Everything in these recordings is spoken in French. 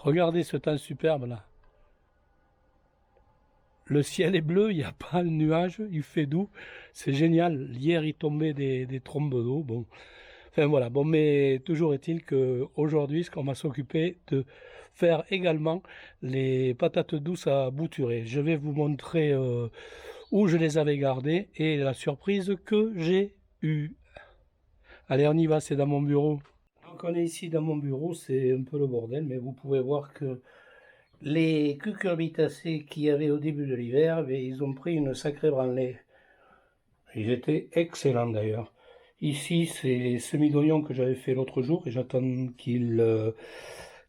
Regardez ce temps superbe là. Le ciel est bleu, il n'y a pas de nuage, il fait doux. C'est génial. Hier, il tombait des trombes d'eau. Bon. Enfin voilà. Bon, mais toujours est-il qu'aujourd'hui, ce qu'on va s'occuper de faire également les patates douces à bouturer. Je vais vous montrer où je les avais gardées et la surprise que j'ai eue. Allez, on y va, c'est dans mon bureau. Donc on est ici dans mon bureau, c'est un peu le bordel, mais vous pouvez voir que les cucurbitacées qu'il y avait au début de l'hiver, ils ont pris une sacrée branlée. Ils étaient excellents d'ailleurs. Ici, c'est les semis d'oignons que j'avais fait l'autre jour et j'attends qu'ils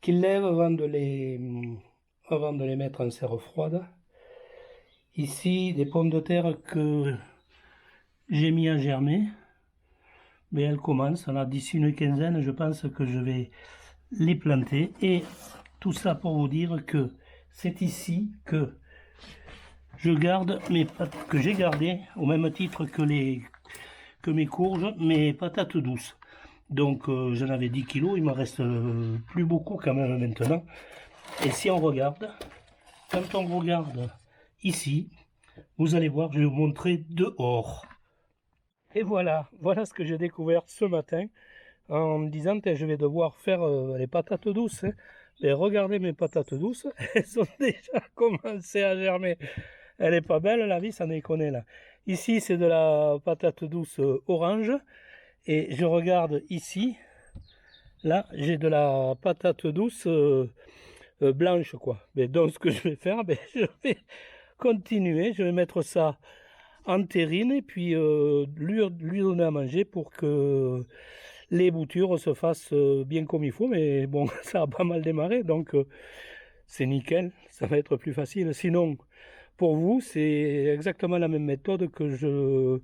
lèvent avant de les mettre en serre froide. Ici, des pommes de terre que j'ai mis à germer. Mais elles commencent. Alors d'ici une quinzaine, je pense que je vais les planter. Et tout ça pour vous dire que c'est ici que je garde que j'ai gardé au même titre que mes courges, mes patates douces. Donc j'en avais 10 kilos, il m'en reste plus beaucoup quand même maintenant. Et si on regarde, quand on regarde ici, vous allez voir, je vais vous montrer dehors. Et voilà ce que j'ai découvert ce matin en me disant je vais devoir faire les patates douces. Hein. Et regardez mes patates douces, elles ont déjà commencé à germer. Elle est pas belle la vie, ça déconne là. Ici c'est de la patate douce orange et je regarde ici, là j'ai de la patate douce blanche quoi. Mais donc ce que je vais faire, je vais continuer, je vais mettre ça en terrine et puis lui donner à manger pour que les boutures se fassent bien comme il faut. Mais bon, ça a pas mal démarré, donc c'est nickel, ça va être plus facile. Sinon, pour vous, c'est exactement la même méthode que je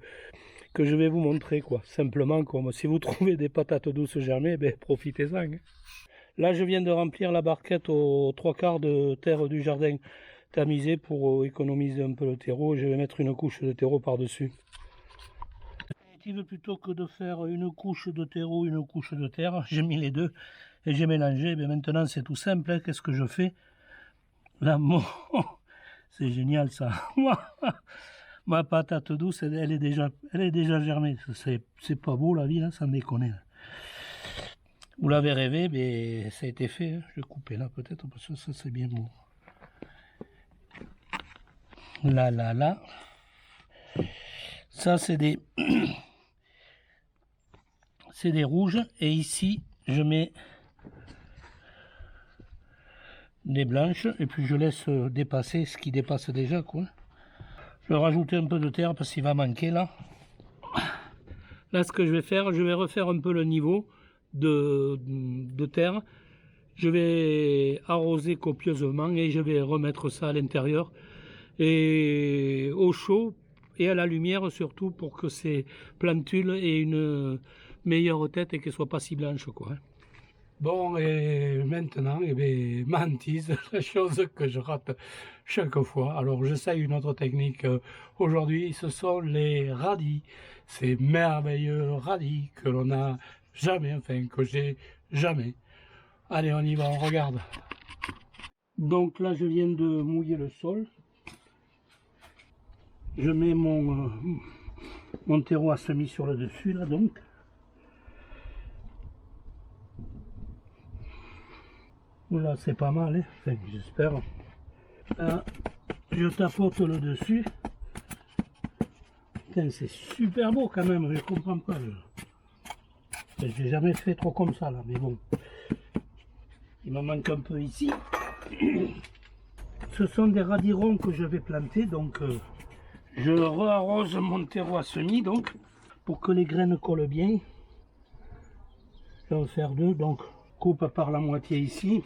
vais vous montrer, quoi. Simplement, comme si vous trouvez des patates douces germées, profitez-en. Hein. Là, je viens de remplir la barquette aux 3/4 de terre du jardin tamisé pour économiser un peu le terreau. Je vais mettre une couche de terreau par-dessus. Plutôt que de faire une couche de terreau, une couche de terre, j'ai mis les deux et j'ai mélangé. Mais maintenant, c'est tout simple. Hein. Qu'est-ce que je fais? Là, c'est génial ça. Ma patate douce, elle est déjà germée. C'est pas beau la vie, là, ça me déconne. Là. Vous l'avez rêvé, mais ça a été fait. Hein. Je vais couper là peut-être parce que ça c'est bien beau. Là. Ça c'est des c'est des rouges et ici je mets des blanches et puis je laisse dépasser ce qui dépasse déjà quoi. Je vais rajouter un peu de terre parce qu'il va manquer là. Là ce que je vais faire, je vais refaire un peu le niveau de terre. Je vais arroser copieusement et je vais remettre ça à l'intérieur et au chaud et à la lumière surtout pour que ces plantules aient une meilleure tête et qu'elles soient pas si blanches quoi. Bon et maintenant ma hantise, la chose que je rate chaque fois. Alors j'essaye une autre technique aujourd'hui, ce sont les radis, ces merveilleux radis que l'on a jamais, enfin que j'ai jamais. Allez, on y va, on regarde. Donc là, je viens de mouiller le sol. Je mets mon terreau à semis sur le dessus, là, donc. Là, c'est pas mal, hein. Enfin, j'espère. Là, je tapote le dessus. Putain, c'est super beau quand même, je comprends pas. J'ai jamais fait trop comme ça, là, mais bon. Il me manque un peu ici. Ce sont des radis ronds que je vais planter, donc je re-arrose mon terreau à semis, donc, pour que les graines collent bien. Je vais en faire deux, donc coupe par la moitié ici.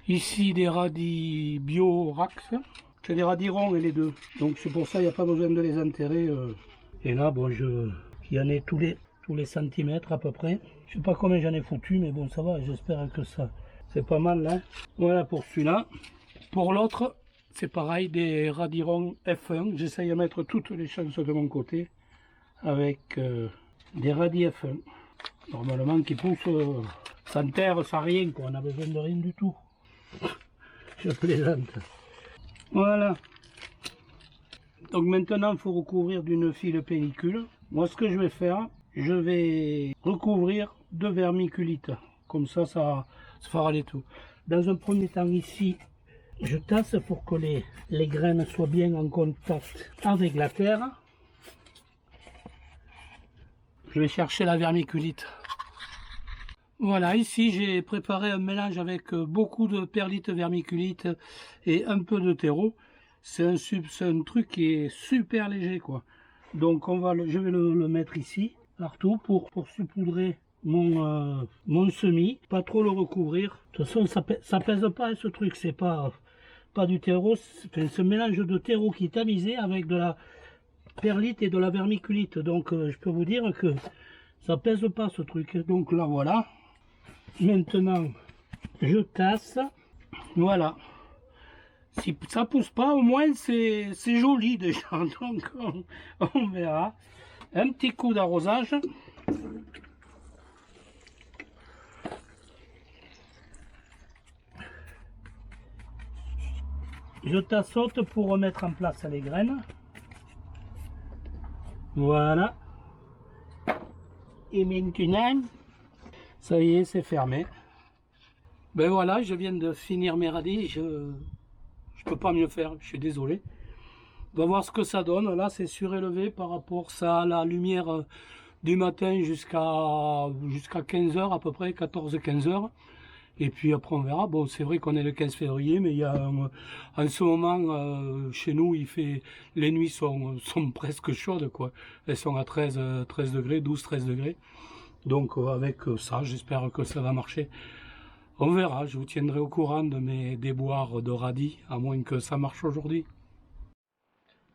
Ici des radis bio Rax, c'est des radis ronds et les deux, donc c'est pour ça il n'y a pas besoin de les enterrer. Et là, bon, il y en a tous les centimètres à peu près. Je sais pas combien j'en ai foutu, mais bon, ça va, j'espère que ça, c'est pas mal là. Voilà pour celui-là. Pour l'autre, c'est pareil, des radis ronds F1. J'essaye de mettre toutes les chances de mon côté avec des radis F1. Normalement qui poussent sans terre, sans rien, quoi. On n'a besoin de rien du tout. Je plaisante. Voilà. Donc maintenant, il faut recouvrir d'une file pellicule. Moi, ce que je vais faire, je vais recouvrir de vermiculite. Comme ça fera les tout. Dans un premier temps, ici, je tasse pour que les graines soient bien en contact avec la terre. Je vais chercher la vermiculite. Voilà, ici j'ai préparé un mélange avec beaucoup de perlite vermiculite et un peu de terreau. C'est un truc qui est super léger, quoi. Donc je vais le mettre ici, partout, pour saupoudrer mon semis. Pas trop le recouvrir. De toute façon, ça pèse pas, ce truc. C'est pas du terreau. C'est ce mélange de terreau qui est tamisé avec de la perlite et de la vermiculite. Donc je peux vous dire que ça pèse pas, ce truc. Donc là, voilà. Maintenant, je tasse. Voilà. Si ça pousse pas, au moins c'est joli déjà. Donc on verra. Un petit coup d'arrosage. Je tassote pour remettre en place les graines. Voilà. Et maintenant, ça y est, c'est fermé. Ben voilà, je viens de finir mes radis. Je peux pas mieux faire, je suis désolé. On va voir ce que ça donne. Là, c'est surélevé par rapport à la lumière du matin jusqu'à 15h à peu près, 14-15h. Et puis après, on verra. Bon, c'est vrai qu'on est le 15 février, mais il y a en ce moment, chez nous, les nuits sont presque chaudes, quoi. Elles sont à 13 degrés, 12-13 degrés. Donc avec ça, j'espère que ça va marcher. On verra, je vous tiendrai au courant de mes déboires de radis, à moins que ça marche aujourd'hui.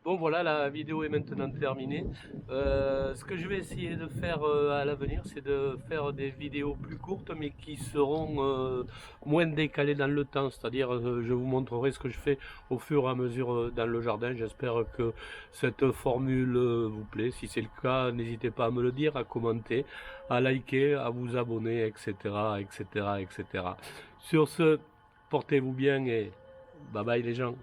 Bon voilà, la vidéo est maintenant terminée. Ce que je vais essayer de faire à l'avenir, c'est de faire des vidéos plus courtes, mais qui seront moins décalées dans le temps. C'est-à-dire, je vous montrerai ce que je fais au fur et à mesure dans le jardin. J'espère que cette formule vous plaît. Si c'est le cas, n'hésitez pas à me le dire, à commenter, à liker, à vous abonner, etc., etc., etc. Sur ce, portez-vous bien et bye bye les gens.